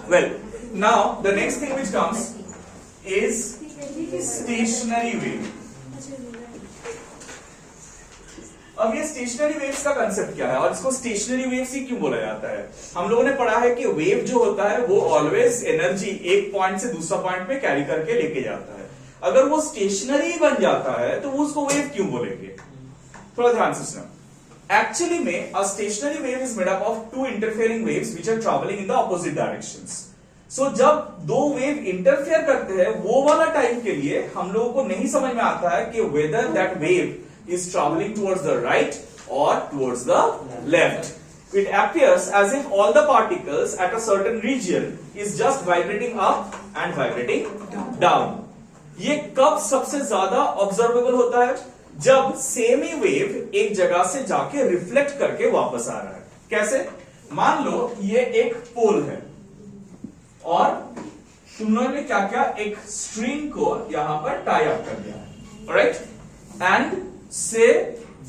Well, now the next thing which comes is stationary wave. अब ये stationery waves का concept क्या है और इसको स्टेशनरी वेव्स ही क्यों बोला जाता है? हम लोगों ने पढ़ा है कि वेव जो होता है वो ऑलवेज एनर्जी एक पॉइंट से दूसरा पॉइंट पे कैरी करके लेके जाता है। अगर वो स्टेशनरी बन जाता है तो उसको वेव क्यों बोलेंगे? थोड़ा ध्यान से सुनो। Actually में a stationary wave is made up of two interfering waves which are traveling in the opposite directions. So जब दो वेव इंटरफेयर करते हैं वो वाला टाइम के लिए हम लोगों को नहीं समझ में आता है कि whether that wave is traveling towards the right or towards the left. It appears as if all the particles at a certain region is just vibrating up and vibrating down. ये कब सबसे ज्यादा ऑब्जर्वेबल होता है? जब same ही wave एक जगह से जाके रिफ्लेक्ट करके वापस आ रहा है। कैसे? मान लो ये एक पोल है और तुम लोगों ने क्या किया, एक स्ट्रिंग को यहां पर टाई अप कर दिया है, राइट? एंड से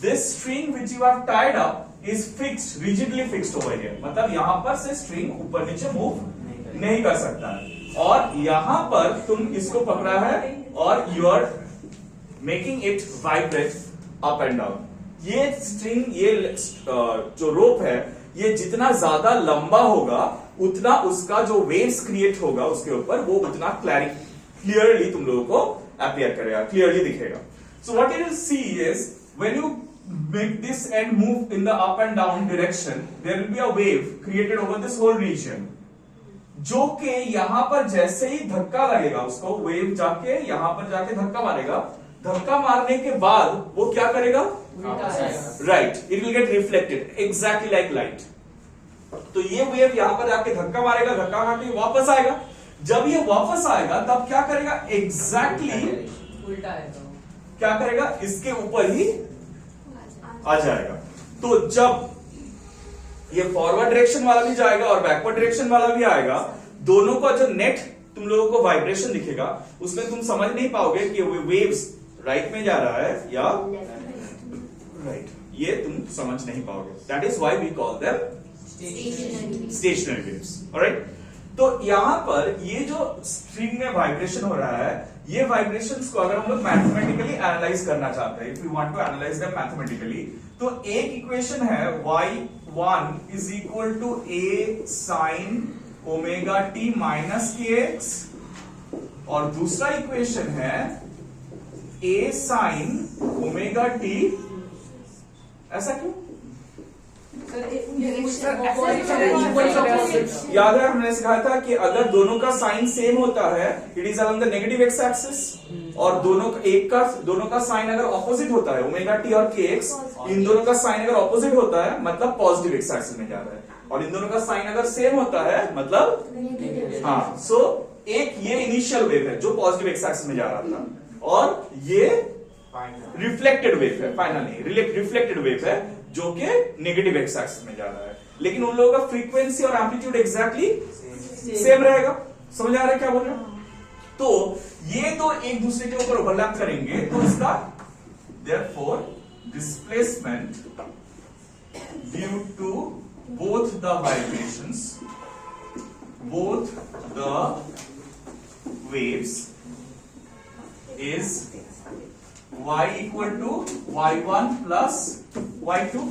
this string which you have tied up is fixed, rigidly fixed over here. मतलब यहां पर से स्ट्रिंग ऊपर नीचे मूव नहीं कर सकता है और यहां पर तुम इसको पकड़ा है और you are making it vibrate up and down. ये स्ट्रिंग, ये जो रोप है, ये जितना ज्यादा लंबा होगा उतना उसका जो वेव्स क्रिएट होगा उसके ऊपर वो उतना क्लियरली तुम लोगों को अपीयर करेगा, क्लियरली दिखेगा। So what you will see is when you make this and move in the up and down direction, there will be a wave created over this whole region, जो कि यहां पर जैसे ही धक्का लगेगा उसको, वेव जाके यहां पर जाके धक्का मारेगा, धक्का मारने के बाद वो क्या करेगा? Right, it will get reflected exactly like light. तो ये वेव यहां पर जाके धक्का मारेगा, धक्का मार के वापस आएगा। जब ये वापस आएगा तब क्या करेगा? एग्जैक्टली उल्टा आएगा। क्या करेगा? इसके ऊपर ही आ जाएगा। तो जब ये फॉरवर्ड डायरेक्शन वाला भी जाएगा और बैकवर्ड डायरेक्शन वाला भी आएगा, दोनों का जो नेट तुम लोगों को वाइब्रेशन दिखेगा उसमें तुम समझ नहीं पाओगे कि वेव्स राइट में जा रहा है या राइट, ये तुम समझ नहीं पाओगे। That is why we call them stationary waves, alright? तो यहां पर ये जो स्ट्रिंग में वाइब्रेशन हो रहा है, ये वाइब्रेशंस को अगर हम लोग मैथमेटिकली एनालाइज करना चाहते हैं, if you want to analyse them mathematically, तो एक इक्वेशन है y1 is equal to a sin omega t minus kx और दूसरा इक्वेशन है a sin ओमेगा t। ऐसा क्यों? याद है हमने सिखाया था कि अगर दोनों का साइन सेम होता है it is along the negative x axis, और दोनों का साइन अगर ऑपोजिट होता है ओमेगा टी और के एक्स, इन दोनों का साइन अगर ऑपोजिट होता है मतलब पॉजिटिव एक्स एक्सिस में जा रहा है, और इन दोनों का साइन अगर सेम होता है मतलब हाँ। सो एक ये इनिशियल वेव है जो पॉजिटिव एक्स एक्सिस में जा रहा था, और ये रिफ्लेक्टेड वेव है, फाइनली रिफ्लेक्टेड वेव है जो कि नेगेटिव एक्स एक्सिस में जा रहा है, लेकिन उन लोगों का फ्रीक्वेंसी और एम्पलीट्यूड एग्जैक्टली सेम रहेगा। समझ आ रहा है क्या बोल रहे हैं? तो ये तो एक दूसरे के ऊपर ओवरलैप करेंगे, तो इसका therefore displacement due to both the vibrations, both the waves is y equal to y1 plus y2।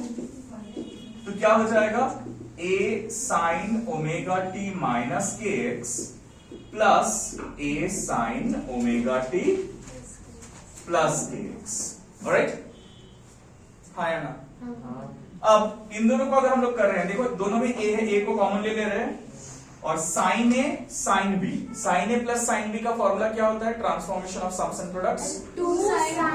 तो क्या हो जाएगा? a sin omega t minus kx plus a sin omega t plus kx, alright? हाँ या ना? अब इन दोनों को अगर हम लोग कर रहे हैं, देखो दोनों में a है, a को कॉमन ले रहे हैं, और साइन ए साइन बी, साइन ए प्लस साइन बी का फॉर्मूला क्या होता है? Transformation of sums and products, 2 sin a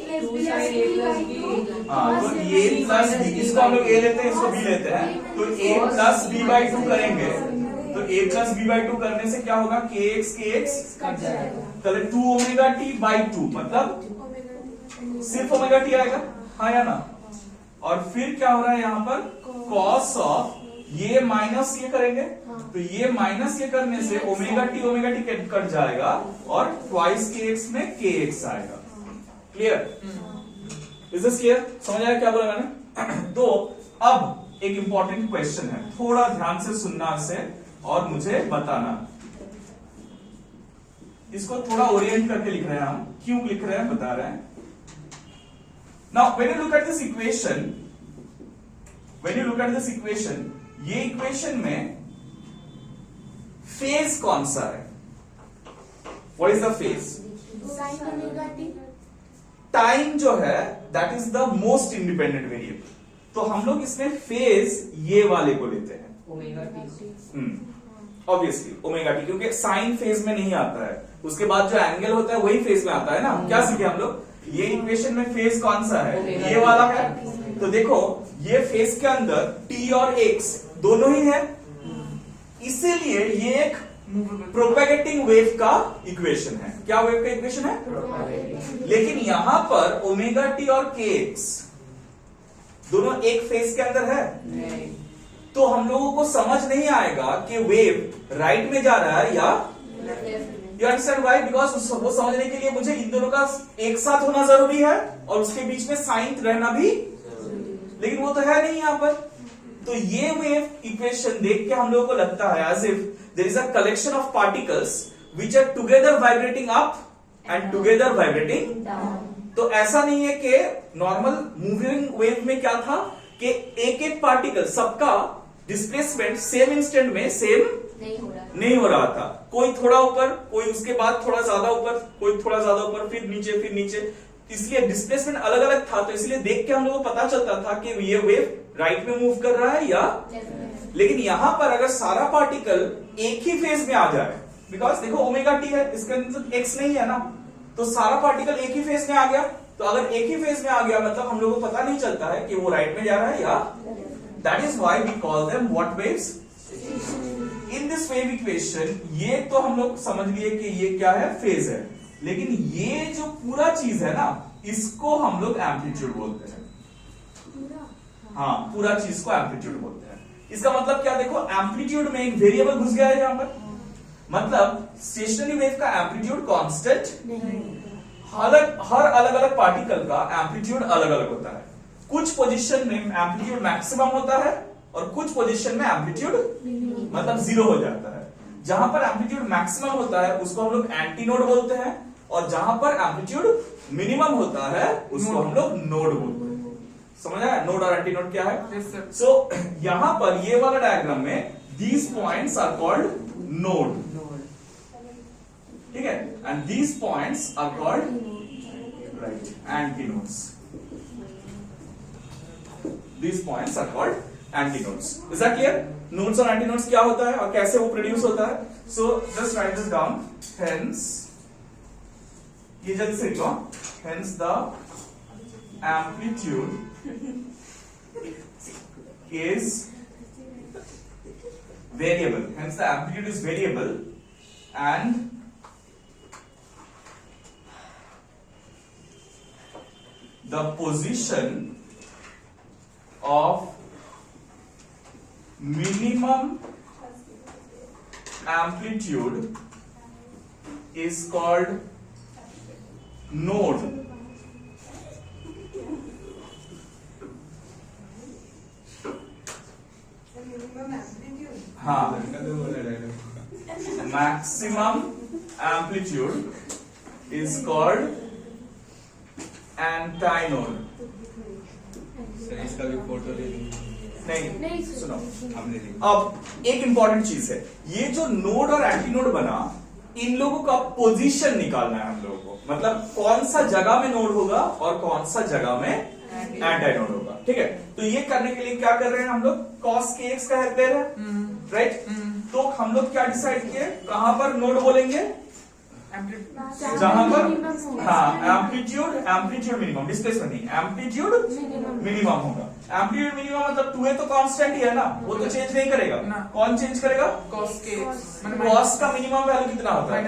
plus b/2। हाँ, तो a प्लस बी, इसको हम लोग a लेते हैं, इसको b लेते हैं, तो a प्लस b/2 करेंगे, तो a प्लस b/2 करने से क्या होगा? kx कट जाएगा, तो 2 ओमेगा t बाई 2 मतलब सिर्फ ओमेगा t आएगा, हाँ या ना? और फिर क्या हो रहा है यहाँ पर? cos ऑफ ये माइनस ये करेंगे, तो ये माइनस ये करने से ओमेगा टी कट जाएगा और ट्वाइस के एक्स में के एक्स आएगा। क्लियर? Is this clear? समझ आया क्या बोला मैंने? तो अब एक इंपॉर्टेंट क्वेश्चन है, थोड़ा ध्यान से सुनना से और मुझे बताना। इसको थोड़ा ओरिएंट करके लिख रहे हैं हम, क्यों लिख रहे हैं बता रहे हैं। Now when you look at this equation, ये इक्वेशन में फेज कौन सा है? What is the phase? Time जो है that is the most independent variable, तो हम लोग इसमें फेज ये वाले को लेते हैं, omega T. Obviously omega T, क्योंकि साइन फेज में नहीं आता है, उसके बाद जो एंगल होता है वही फेज में आता है ना। क्या सीखे हम लोग? ये इक्वेशन में फेज कौन सा है? ये वाला है। तो देखो ये फेज के अंदर टी और एक्स दोनों ही है, इसीलिए ये एक प्रोपेगेटिंग वेव का इक्वेशन है। क्या वेव का इक्वेशन है? लेकिन यहां पर ओमेगा टी और के एक्स दोनों एक फेज के अंदर है, तो हम लोगों को समझ नहीं आएगा कि वेव राइट में जा रहा है या यू अंडरस्टैंड व्हाई? बिकॉज वो समझने के लिए मुझे इन दोनों का एक साथ होना जरूरी है और उसके बीच में साइन रहना भी, लेकिन वो तो है नहीं यहां पर। तो ये वेव इक्वेशन देख के हम लोगों को लगता है as if there is a collection of particles which are together vibrating up and together vibrating down. तो ऐसा नहीं है कि नॉर्मल मूविंग वेव में क्या था कि एक एक पार्टिकल सबका डिस्प्लेसमेंट सेम इंस्टेंट में सेम नहीं हो रहा था, कोई थोड़ा ऊपर, कोई उसके बाद थोड़ा ज्यादा ऊपर, कोई थोड़ा ज्यादा ऊपर, फिर नीचे, इसलिए डिस्प्लेसमेंट अलग अलग था। तो इसलिए देख के हम लोगों को पता चलता था कि ये वेव राइट में मूव कर रहा है या, लेकिन यहां पर अगर सारा पार्टिकल एक ही फेज में आ जाए, बिकॉज देखो ओमेगा टी है, इसके अंदर एक्स नहीं है ना, तो सारा पार्टिकल एक ही फेज में आ गया। तो अगर एक ही फेज में आ गया मतलब हम लोगों को पता नहीं चलता है कि वो राइट में जा रहा है या, that is why we call them what waves? In this wave equation ये तो हम लोग समझ लिए कि ये क्या है? फेज है, लेकिन ये जो पूरा चीज है ना, इसको हम लोग एम्पलीट्यूड बोलते हैं। हाँ, पूरा चीज को एम्पलीट्यूड बोलते हैं। इसका मतलब क्या? देखो एम्पलीट्यूड में एक वेरिएबल घुस गया है यहां पर, मतलब स्टेशनरी वेव का एम्पलीट्यूड कांस्टेंट नहीं, हर अलग अलग पार्टिकल का एम्पलीट्यूड अलग अलग होता है। कुछ पोजीशन में एम्पलीट्यूड मैक्सिमम होता है और कुछ पोजीशन में एम्पलीट्यूड मतलब जीरो हो जाता है। जहां पर एम्पलीट्यूड मैक्सिमम होता है उसको हम लोग एंटीनोड बोलते हैं, और जहां पर एम्पलीट्यूड मिनिमम होता है उसको हम लोग नोड बोलते हैं। समझ आया नोड और एंटीनोड क्या है? सो यहां पर ये वाला डायग्राम में these points are called node, ठीक है, and these points are called right antinodes. These points are called antinodes. Is that clear? Nodes और antinodes क्या होता है और कैसे वो प्रोड्यूस होता है? So just write this down. Hence, ये जल्दी से लिखो. Hence the amplitude is variable. Hence the amplitude is variable, and the position of minimum amplitude is called node. हाँ, maximum amplitude is called antinode. इसका भी photo ले नहीं सुनो, अब एक इंपॉर्टेंट चीज है, ये जो नोड और एंटीनोड बना, इन लोगों का पोजीशन निकालना है हम लोगों को, मतलब कौन सा जगह में नोड होगा और कौन सा जगह में एंटीनोड होगा, ठीक है। तो ये करने के लिए क्या कर रहे हैं हम लोग? कॉस के एक्स का हेल्प ले रहे हैं, राइट। तो हम लोग क्या डिसाइड किए, कहां पर नोड बोलेंगे? जहां पर एम्पलीट्यूड मिनिमम, डिस्प्लेसमेंट नहीं, एम्पलीट्यूड मिनिमम होगा। एम्पलीट्यूड मिनिमम मतलब 2a तो कांस्टेंट ही है ना, वो तो चेंज नहीं करेगा। कौन चेंज करेगा? कॉस का मिनिमम वैल्यू कितना होता है?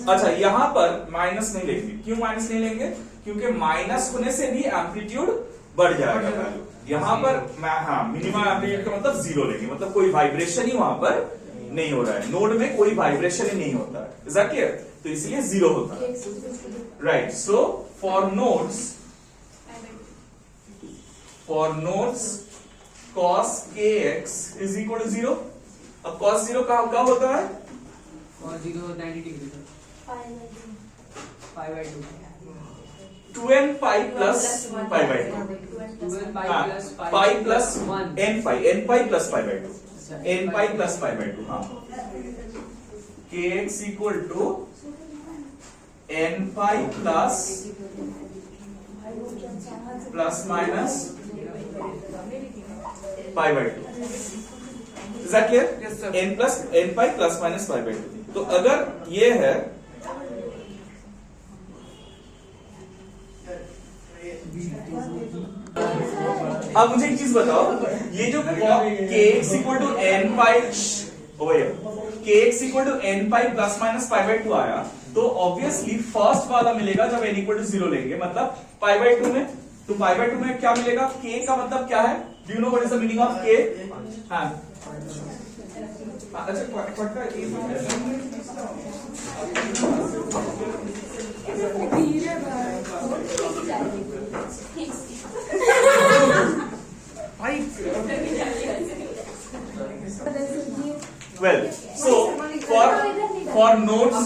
अच्छा, यहाँ पर माइनस नहीं लेंगे। क्यों माइनस नहीं लेंगे? क्योंकि माइनस होने से भी एम्पलीट्यूड बढ़ जाएगा वैल्यू। यहाँ पर हाँ, मिनिमम एम्पलीट्यूड का मतलब जीरो लेंगे, मतलब कोई वाइब्रेशन ही वहां पर नहीं हो रहा है, नोड में कोई वाइब्रेशन ही नहीं होता है। Is that clear? तो इसलिए जीरो होता है, right. So for nodes cos kx is equal to 0, अब cos 0 कब होता है? और 0 90 degree 5/2 2n pi plus pi by 2 12 pi हाँ, plus pi plus 1 n pi plus pi by 2 n pi plus pi by 2 हाँ kx equal to n pi plus minus pi by 2 is that clear? n pi plus minus pi by 2। तो अगर ये है अब मुझे एक चीज बताओ, ये जो kx equal to n pi kx equal to n pi plus minus pi by 2 आया, तो ऑब्वियसली फर्स्ट वाला मिलेगा जब n इक्वल टू 0 लेंगे, मतलब पाई बाई 2 में। तो पाई बाई 2 में क्या मिलेगा? k का मतलब क्या है? Do you know what is the meaning of k? हाँ well so for notes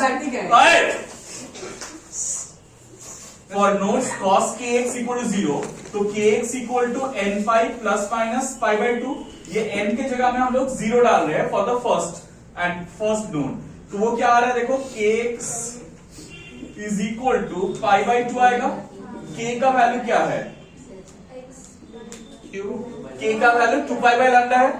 for notes cos kx equal to 0, तो kx equal to n pi plus minus pi by 2, ये n के जगह में हम लोग 0 डाल रहे हैं फॉर द फर्स्ट नोट। तो वो क्या आ रहा है देखो, kx is equal to pi by 2 आएगा। k का वैल्यू क्या है? k का वैल्यू 2 पाई बाई लैम्डा है।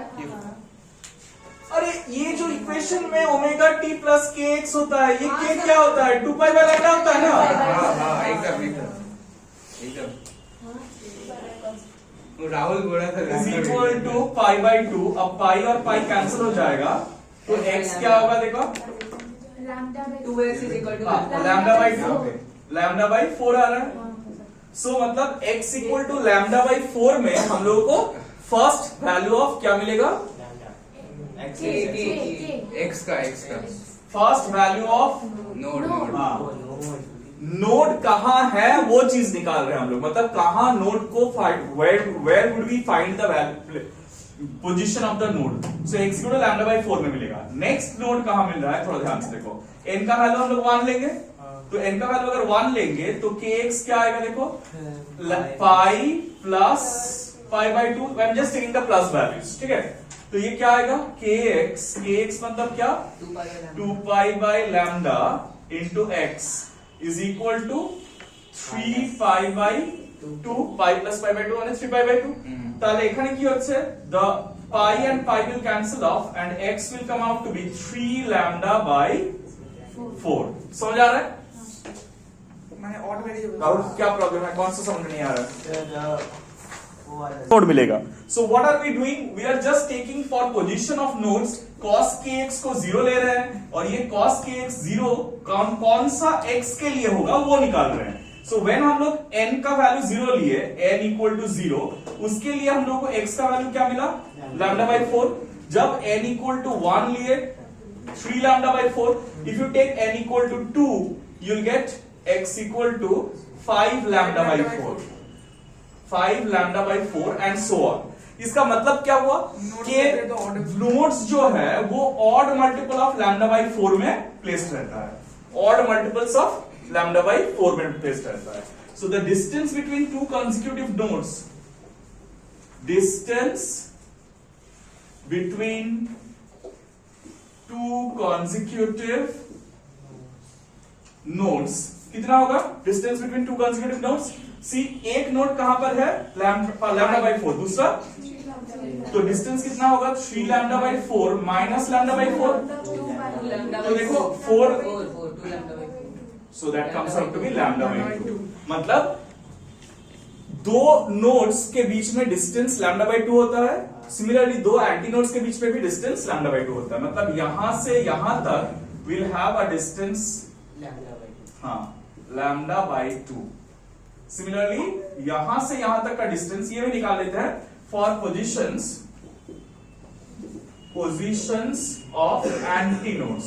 अरे ये जो इक्वेशन में ओमेगा टी प्लस के एक्स होता है, ये k क्या होता है? 2 पाई बाई लैम्डा होता है ना? एकदम राहुल बोला था is equal to pi by 2। अब पाई और पाई कैंसिल हो जाएगा, तो x क्या होगा देखो, 2x is equal to lambda by 4, lambda by 4 आ रहा है। सो मतलब x equal to lambda by 4 में हम लोगों को फर्स्ट वैल्यू ऑफ क्या मिलेगा? एक्स का first value of node node कहाँ है वो चीज निकाल रहे हैं हम लोग, मतलब कहाँ नोड को where would we find the position of the node. So x equal to lambda by 4 में मिलेगा। नेक्स्ट नोड कहाँ मिल रहा है, थोड़ा ध्यान से देखो, n का वैल्यू हम लोग 1 लेंगे, तो n का वैल्यू अगर 1 लेंगे तो kx क्या आएगा देखो, पाई plus pi by 2। I am just taking the plus values, ठीक है। तो ये क्या आएगा, kx मतलब क्या, 2 pi by lambda into x is equal to 3 pi by 2 pi plus pi by 2 মানে 3 পাই বাই 2। তাহলে এখানে কি হচ্ছে, the pi and pi will cancel off and x will come out to be 3 lambda by 4। समझ आ रहा है? मैंने automatic और क्या प्रॉब्लम है, कौन सा समझ नहीं आ रहा है? नोड मिलेगा। So what are we doing, we are just taking for position of nodes cos kx को 0 ले रहे हैं, और ये cos kx 0 कौन सा x के लिए होगा वो निकाल रहे हैं। सो व्हेन हम लोग n का वैल्यू 0 लिए, n इक्वल टू 0, उसके लिए हम लोग को x का वैल्यू क्या मिला, लैम्डा बाई 4। जब n इक्वल टू 1 लिए, 3 lambda by 4। If you take n equal to 2, you'll get x equal to 5 lambda by 4, 5 lambda by 4 and so on. इसका मतलब क्या हुआ कि नोड्स जो है वो odd multiple of lambda by 4 में प्लेस्ड रहता है, odd multiples of lambda by 4 में प्लेस्ड रहता है। So the distance between two consecutive nodes, distance between two consecutive nodes कितना होगा, distance between two consecutive nodes. See एक नोड कहां पर है, लैम्डा बाई 4, दूसरा, तो डिस्टेंस कितना होगा, 3 lambda by 4 minus lambda by 4। तो देखो 4, so that comes out to be lambda by 2। मतलब दो नोड्स के बीच में डिस्टेंस लैम्डा बाई 2 होता है, सिमिलरली दो एंटी नोड्स के बीच में भी डिस्टेंस लैम्डा बाई 2 होता है। मतलब यहां से यहां तक will have a distance lambda by 2। Similarly यहां से यहां तक का डिस्टेंस ये भी निकाल लेते हैं for positions of antinodes,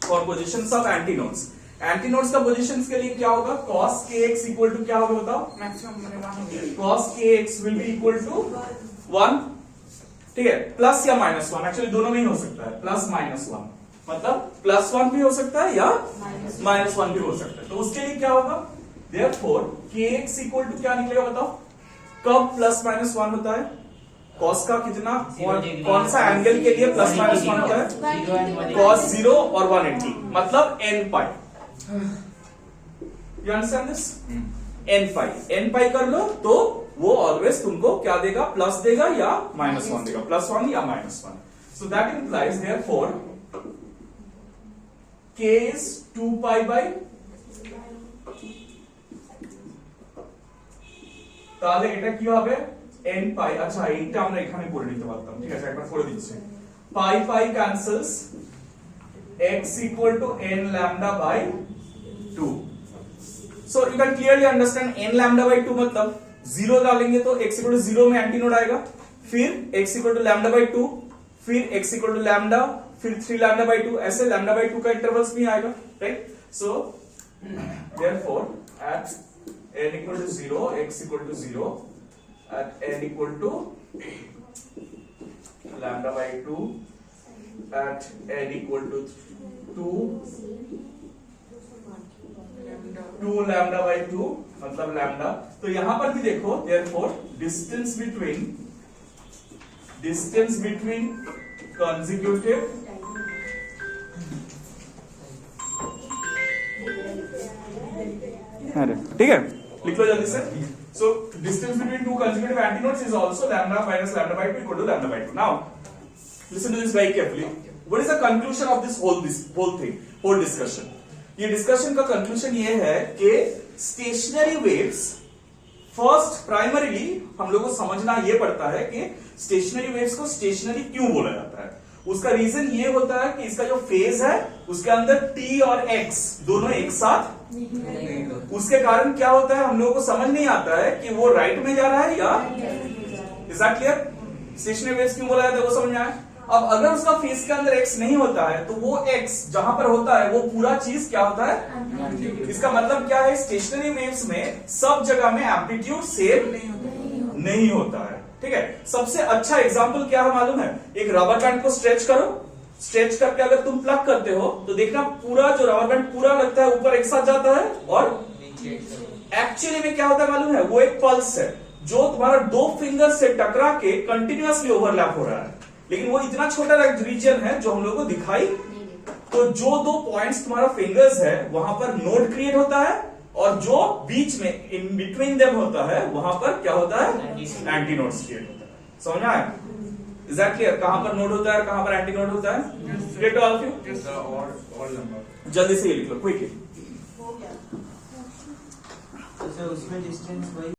for positions of antinodes. Antinodes का पोजीशंस के लिए क्या होगा, cos kx इक्वल टू क्या होगा बताओ, मैक्सिमम मैंने 1 cos kx will be equal to 1। ठीक है, प्लस या -1, एक्चुअली दोनों में ही हो सकता है, प्लस -1, मतलब +1 भी हो सकता है या -1 भी हो सकता है। तो उसके लिए क्या होगा, therefore kx इक्वल टू क्या निकलेगा बताओ, कब +-1 होता है, cos का कितना, कौन सा एंगल के लिए +-1 होता है, cos 0 और 180, मतलब n pi. You understand this, n पाई कर लो तो वो ऑलवेज तुमको क्या देगा, प्लस देगा या -1 देगा, +1 या -1। So that implies therefore k is 2 pi by, তাহলে এটা কি হবে n পাই, আচ্ছা এইটা আমরা এখানে করে নিতে পারতাম, ঠিক আছে একবার করে দিচ্ছি, পাই পাই ক্যান্সেলস, x equal to n lambda by 2। so you can clearly understand n lambda by 2 मतलब 0 डालेंगे तो x equal to 0 में एंटी नोड आएगा, फिर x equal to lambda by 2, फिर x equal to lambda, फिर 3 lambda by 2, ऐसे lambda by 2 का इंटरवल्स भी आएगा, right. So therefore at n equal to 0, x equal to 0, at n equal to lambda by 2, at n equal to 2 lambda by 2 मतलब lambda। तो यहां पर भी देखो therefore distance between consecutive ठीक है, लिख लो जल्दी से। So distance between two consecutive antinodes is also lambda minus lambda by 2 equal to lambda by 2। Now listen to this very carefully, what is the conclusion of this whole discussion. ये discussion का conclusion ये है कि stationery waves, first primarily हम लोगों को समझना ये पड़ता है कि स्टेशनरी वेव्स को स्टेशनरी क्यों बोला जाता है। उसका रीजन ये होता है कि इसका जो फेज है उसके अंदर t और x दोनों एक साथ, उसके कारण क्या होता है हम लोगों को समझ नहीं आता है कि वो राइट में जा रहा है या, is that clear, stationery waves क्यों बोला जाता है वो समझ में आया। अब अगर उसका फेज के अंदर x नहीं होता है तो वो x जहां पर होता है वो पूरा चीज क्या होता है, इसका मतलब क्या है, स्टेशनरी वेव्स में सब जगह में एम्पलीट्यूड सेम नहीं होता है, ठीक है। सबसे अच्छा एग्जांपल क्या है मालूम है, एक रबर बैंड को स्ट्रेच करो, स्ट्रेच करके अगर तुम प्लग करते हो तो देखना पूरा जो रबर बैंड पूरा लगता है ऊपर एक साथ जाता है, और एक्चुअली में क्या होता है मालूम है, वो एक पल्स है जो तुम्हारा 2 फिंगर से टकरा के कंटिन्यूअसली ओवरलैप हो रहा है, लेकिन वो इतना छोटा रीजन है जो हम लोगों को दिखाई, तो जो 2 पॉइंट्स तुम्हारा फिंगर्स है वहां पर नोड क्रिएट होता है, और जो बीच में इन बिटवीन देम होता है वहां पर क्या होता है, एंटी नोड्स क्रिएट होता है। समझ में आया, इज दैट क्लियर, कहां पर नोड होता है और कहां पर एंटी नोड होता है, गेट ऑल ऑफ यू, जल्दी से ये लिख लो क्विकली। उसमें डिस्टेंस वही